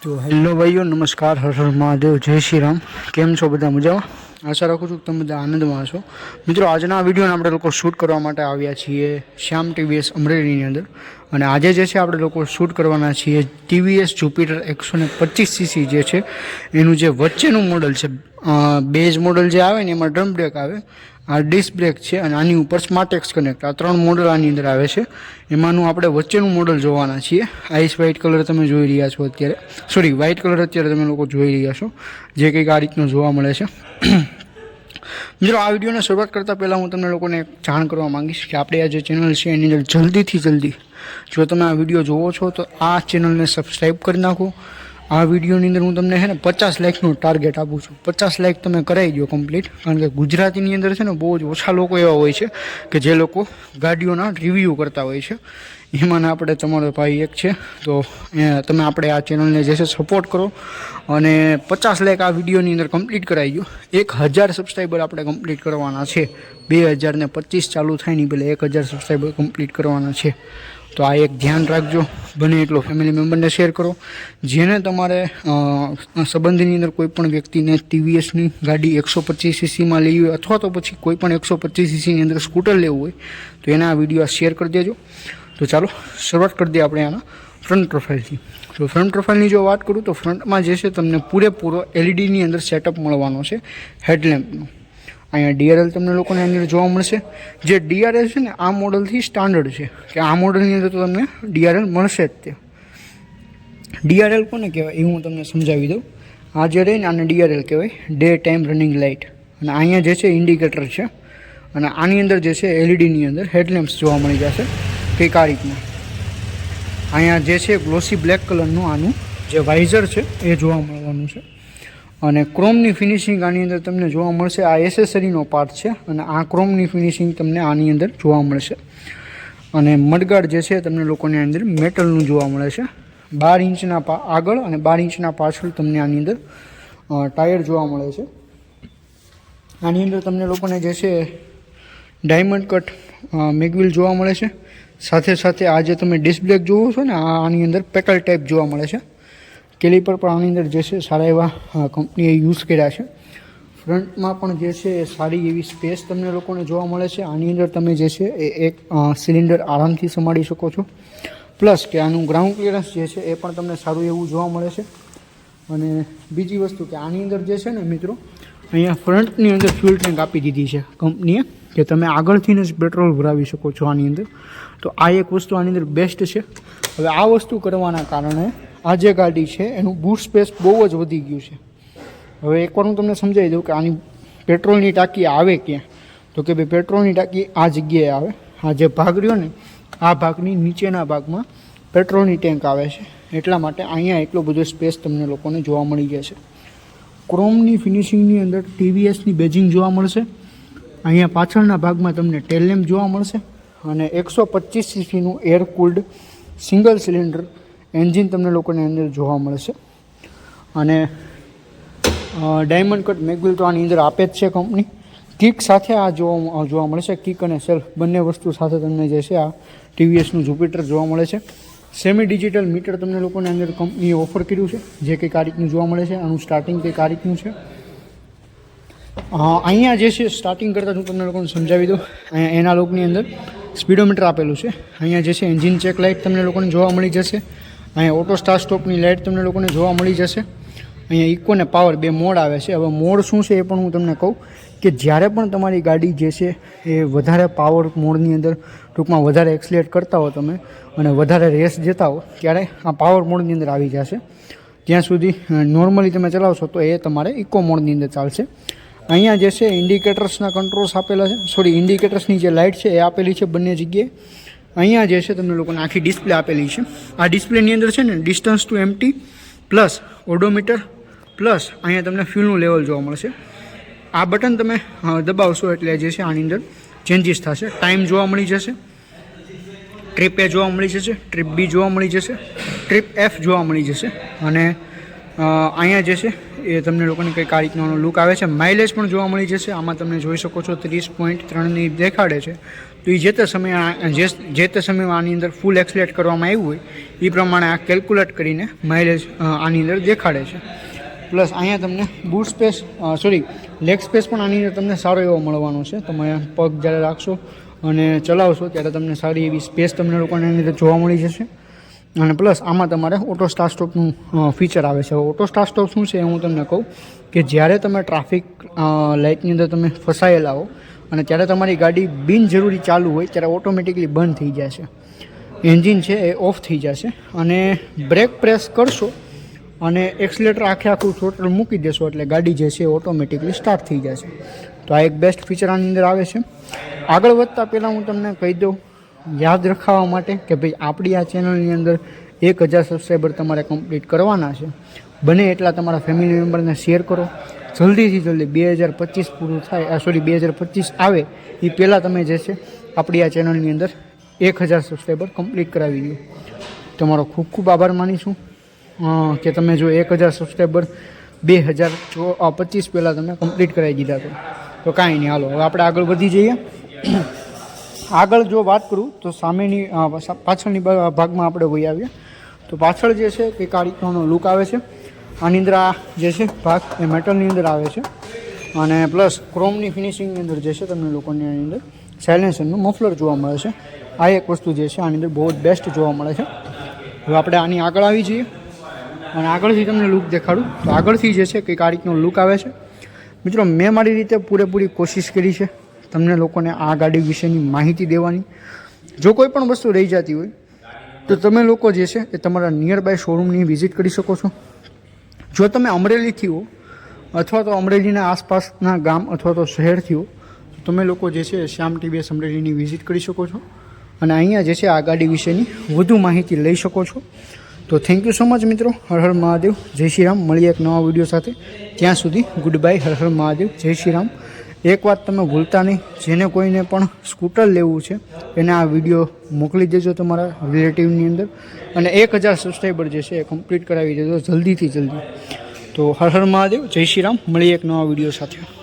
तो हेलो भाईओ नमस्कार हर हर महादेव जय श्री राम केम छो बधा मजामां आशा राखुं छुं के तमे बधा आनंदमां हशो। मित्रों आजना विडियोने आपणे लोको शूट करवा माटे आव्या छीए श्याम टीवीएस अमरेलीनी अंदर અને આજે જે છે આપણે લોકો શૂટ કરવાના છીએ ટીવીએસ જુપિટર 125cc જે છે એનું જે વચ્ચેનું મોડલ છે બેઝ મોડલ જે આવે ને એમાં ડ્રમ બ્રેક આવે, આ ડિસ્ક બ્રેક છે અને આની ઉપર સ્માર્ટેક્સ કનેક્ટ, આ ત્રણ મોડલ આની અંદર આવે છે। એમાંનું આપણે વચ્ચેનું મોડલ જોવાના છીએ। આઈસ વ્હાઇટ કલર તમે જોઈ રહ્યા છો અત્યારે, સોરી વ્હાઇટ કલર અત્યારે તમે લોકો જોઈ રહ્યા છો, જે કંઈક આ રીતનું જોવા મળે છે। મિત્રો આ વિડીયોને શરૂઆત કરતાં પહેલાં હું તમને લોકોને જાણ કરવા માંગીશ કે આપણે આ જે ચેનલ છે એની અંદર જલ્દીથી જલ્દી જો તમે આ વિડીયો જોવો છો તો આ ચેનલને સબસ્ક્રાઈબ કરી નાખો। આ વિડીયોની અંદર હું તમને છે ને 50 લાઇકનું ટાર્ગેટ આપું છું। 50 લાઇક તમે કરાવી દો કમ્પ્લીટ, કારણ કે ગુજરાતીની અંદર છે ને બહુ જ ઓછા લોકો એવા હોય છે કે જે લોકો ગાડીઓના રિવ્યૂ કરતા હોય છે। એમાંના આપણે તમારો ભાઈ એક છે, તો તમે આપણે આ ચેનલને જે છે સપોર્ટ કરો અને 50 લાઇક આ વિડીયોની અંદર કમ્પ્લીટ કરાવી દો। 1000 સબસ્ક્રાઈબર આપણે કમ્પ્લીટ કરવાના છે, 2025 ચાલુ થાય નહીં પહેલાં 1000 સબસ્ક્રાઈબર કમ્પ્લીટ કરવાના છે। તો આ એક ધ્યાન રાખજો, બને એટલો ફેમિલી મેમ્બરને શેર કરો। જેને તમારે સંબંધની અંદર કોઈ પણ વ્યક્તિને ટીવીએસની ગાડી 125cc લેવી હોય અથવા તો પછી કોઈ પણ 125cc અંદર સ્કૂટર લેવું હોય તો એને આ વિડીયો શેર કરી દેજો। તો ચાલો શરૂઆત કરી દઈએ આપણે આના ફ્રન્ટ પ્રોફાઇલથી। તો ફ્રન્ટ પ્રોફાઇલની જો વાત કરું તો ફ્રન્ટમાં જે છે તમને પૂરેપૂરો એલઈડીની અંદર સેટઅપ મળવાનો છે હેડલેમ્પનો। અહીંયા ડીઆરએલ તમને લોકોને અંદર જોવા મળશે। જે ડીઆરએલ છે ને આ મોડલથી સ્ટાન્ડર્ડ છે કે આ મોડલની અંદર તો તમને ડીઆરએલ મળશે જ તે। ડીઆરએલ કોને કહેવાય એ હું તમને સમજાવી દઉં। આ જે રહે ને આને ડીઆરએલ કહેવાય, ડે ટાઈમ રનિંગ લાઇટ। અને અહીંયા જે છે ઇન્ડિકેટર છે અને આની અંદર જે છે એલઈડીની અંદર હેડલેમ્પ્સ જોવા મળી જશે કંઈક આ રીતના। અહીંયા જે છે ગ્લોસી બ્લેક કલરનું આનું જે વાઇઝર છે એ જોવા મળવાનું છે અને ક્રોમની ફિનિશિંગ આની અંદર તમને જોવા મળશે। આ એસેસરીનો પાર્ટ છે અને આ ક્રોમની ફિનિશિંગ તમને આની અંદર જોવા મળશે। અને મડગાર્ડ જે છે તમને લોકોને અંદર મેટલનું જોવા મળે છે। 12 ઇંચના આગળ અને 12 ઇંચના પાછળ તમને આની અંદર ટાયર જોવા મળે છે। આની અંદર તમને લોકોને જે છે ડાયમંડ કટ મેગવિલ જોવા મળે છે। સાથે સાથે આ જે તમે ડિસ્ક બ્રેક જોવો છો ને આની અંદર પેટલ ટાઈપ જોવા મળે છે। કેલિપર પણ આની અંદર જે છે સારા એવા કંપનીએ યુઝ કર્યા છે। ફ્રન્ટમાં પણ જે છે એ સારી એવી સ્પેસ તમને લોકોને જોવા મળે છે। આની અંદર તમે જે છે એ એક સિલિન્ડર આરામથી સંભાળી શકો છો, પ્લસ કે આનું ગ્રાઉન્ડ ક્લિયરન્સ જે છે એ પણ તમને સારું એવું જોવા મળે છે। અને બીજી વસ્તુ કે આની અંદર જે છે ને મિત્રો, અહીંયા ફ્રન્ટની અંદર ફ્યુલ ટેન્ક આપી દીધી છે કંપનીએ કે તમે આગળથી જ પેટ્રોલ ભરાવી શકો છો આની અંદર। તો આ એક વસ્તુ આની અંદર બેસ્ટ છે। હવે આ વસ્તુ કરવાના કારણે આ જે ગાડી છે એનું બૂટ સ્પેસ બહુ જ વધી ગયું છે। હવે એકવાર હું તમને સમજાવી દઉં કે આની પેટ્રોલની ટાંકી આવે ક્યાં, તો કે ભાઈ પેટ્રોલની ટાંકી આ જગ્યાએ આવે। આ જે ભાગ રહ્યો ને આ ભાગની નીચેના ભાગમાં પેટ્રોલની ટેન્ક આવે છે, એટલા માટે અહીંયા એટલો બધો સ્પેસ તમને લોકોને જોવા મળી જાય છે। ક્રોમની ફિનિશિંગની અંદર ટીવીએસની બેજિંગ જોવા મળશે। અહીંયા પાછળના ભાગમાં તમને ટેલ લેમ્પ જોવા મળશે અને 125cc air cooled single cylinder engine તમને લોકોને અંદર જોવા મળશે। અને ડાયમંડ કટ મેગવિલ તો આની અંદર આપે જ છે કંપની। કિક સાથે આ જોવા મળશે, કિક અને સેલ્ફ બંને વસ્તુ સાથે તમને જે છે આ ટીવીએસનું જુપિટર જોવા મળે છે। સેમી ડિજિટલ મીટર તમને લોકોને અંદર કંપનીએ ઓફર કર્યું છે, જે કંઈક આ રીતનું જોવા મળે છે। આનું સ્ટાર્ટિંગ કંઈક આ રીતનું છે। અહીંયા જે છે સ્ટાર્ટિંગ કરતાં હું તમને લોકોને સમજાવી દઉં। અહીંયા એનાલોગની અંદર સ્પીડોમીટર આપેલું છે। અહીંયા જે છે એન્જિન ચેક લાઇટ તમને લોકોને જોવા મળી જશે। અહીંયા ઓટો સ્ટાર્ટ સ્ટોપની લાઇટ તમને લોકોને જોવા મળી જશે। અહીંયા ઇકો ને પાવર બે મોડ આવે છે। હવે મોડ શું છે એ પણ હું તમને કહું કે જ્યારે પણ તમારી ગાડી જે છે એ વધારે પાવર મોડની અંદર ટૂંકમાં વધારે એક્સલેટ કરતા હો તમે અને વધારે રેસ જતા હો ત્યારે આ પાવર મોડની અંદર આવી જશે। ત્યાં સુધી નોર્મલી તમે ચલાવશો તો એ તમારે ઇકો મોડની અંદર ચાલશે। અહીંયા જે છે ઇન્ડિકેટર્સના કંટ્રોલ્સ આપેલા છે, સોરી ઇન્ડિકેટર્સની જે લાઇટ છે એ આપેલી છે બંને જગ્યાએ। અહીંયા જે છે તમને લોકોને આખી ડિસ્પ્લે આપેલી છે। આ ડિસ્પ્લેની અંદર છે ને distance to empty plus odometer plus અહીંયા તમને ફ્યુલનું લેવલ જોવા મળશે। આ બટન તમે દબાવશો એટલે જે છે આની અંદર ચેન્જીસ થશે। ટાઈમ જોવા મળી જશે, ટ્રીપ એ જોવા મળી જશે, ટ્રીપ બી જોવા મળી જશે, ટ્રીપ એફ જોવા મળી જશે અને અહીંયા જે છે એ તમને લોકોને કંઈક આ રીતનો લુક આવે છે. માઇલેજ પણ જોવા મળી જશે. આમાં તમે જોઈ શકો છો 30.3 દેખાડે છે. તો એ જે તે સમયમાં આની અંદર ફૂલ એક્સલેટ કરવામાં આવ્યું હોય એ પ્રમાણે આ કેલ્ક્યુલેટ કરીને માઇલેજ આની અંદર દેખાડે છે. પ્લસ અહીંયા તમને બૂટ સ્પેસ લેગ સ્પેસ પણ આની અંદર તમને સારો એવો મળવાનો છે. તમે પગ જ્યારે રાખશો અને ચલાવશો ત્યારે તમને સારી એવી સ્પેસ તમને લોકોને એની અંદર જોવા મળી જશે. અને પ્લસ આમાં તમારે ઓટો સ્ટાર્ટ સ્ટોપનું ફીચર આવે છે. ઓટો સ્ટાર્ટ સ્ટોપ શું છે હું તમને કહું કે જ્યારે તમે ટ્રાફિક લાઇટની અંદર તમે ફસાયેલા હો અને ત્યારે તમારી ગાડી બિનજરૂરી ચાલુ હોય ત્યારે ઓટોમેટિકલી બંધ થઈ જશે. એન્જિન છે એ ઓફ થઈ જશે અને બ્રેક પ્રેસ કરશો અને એક્સલેટર આખું ટોટલ મૂકી દેશો એટલે ગાડી જે છે ઓટોમેટિકલી સ્ટાર્ટ થઈ જશે. તો આ એક બેસ્ટ ફીચર આની અંદર આવે છે. આગળ વધતા પહેલાં હું તમને કહી દઉં યાદ રખાવવા માટે કે ભાઈ આપણી આ ચેનલની અંદર 1000 સબસ્ક્રાઈબર તમારે કમ્પ્લીટ કરવાના છે. બને એટલા તમારા ફેમિલી મેમ્બરને શેર કરો. જલ્દીથી જલ્દી 2025 પૂરું થાય 2025 આવે એ પહેલાં તમે જે છે આપણી આ ચેનલની અંદર 1000 સબસ્ક્રાઈબર કમ્પ્લીટ કરાવી દો. તમારો ખૂબ ખૂબ આભાર માનીશું કે તમે જો 1000 સબસ્ક્રાઈબર 2025 પહેલાં તમે કમ્પ્લીટ કરાવી દીધા તો કાંઈ નહીં. હાલો હવે આપણે આગળ વધી જઈએ. આગળ જો વાત કરું તો પાછળની ભાગમાં આપણે વહી આવીએ તો પાછળ જે છે કંઈક આ રીતનો લુક આવે છે. આની અંદર આ જે છે ભાગ એ મેટલની અંદર આવે છે અને પ્લસ ક્રોમની ફિનિશિંગની અંદર જે છે તમને લોકોને આની અંદર સાયલેન્સરનું મફલર જોવા મળે છે. આ એક વસ્તુ જે છે આની અંદર બહુ જ બેસ્ટ જોવા મળે છે. હવે આપણે આની આગળ આવી જઈએ અને આગળથી તમને લુક દેખાડું તો આગળથી જે છે કંઈક આ રીતનો લુક આવે છે. મિત્રો મેં મારી રીતે પૂરેપૂરી કોશિશ કરી છે તમને લોકોને આ ગાડી વિશેની માહિતી દેવાની. જો કોઈ પણ વસ્તુ રહી જતી હોય તો તમે લોકો જે છે એ તમારા નિયર બાય શોરૂમની વિઝિટ કરી શકો છો. જો તમે અમરેલીથી હો અથવા તો અમરેલીના આસપાસના ગામ અથવા તો શહેરથી હો તો તમે લોકો જે છે શ્યામ ટીવીએસ અમરેલીની વિઝિટ કરી શકો છો અને અહીંયા જે છે આ ગાડી વિશેની વધુ માહિતી લઈ શકો છો. તો થેન્ક યુ સો મચ મિત્રો. હર હર મહાદેવ, જય શ્રી રામ. મળીએ એક નવા વિડીયો સાથે. ત્યાં સુધી ગુડ બાય. હર હર મહાદેવ, જય શ્રી રામ. એક વાત તમે ભૂલતા નહીં, જેને કોઈને પણ સ્કૂટર લેવું છે એને આ વિડીયો મોકલી દેજો તમારા રિલેટિવની અંદર અને 1000 સબસ્ક્રાઈબર જે છે એ કમ્પ્લીટ કરાવી દેજો જલ્દીથી જલ્દી. તો હર હર મહાદેવ, જય શ્રી રામ. મળીએ એક નવા વિડીયો સાથે.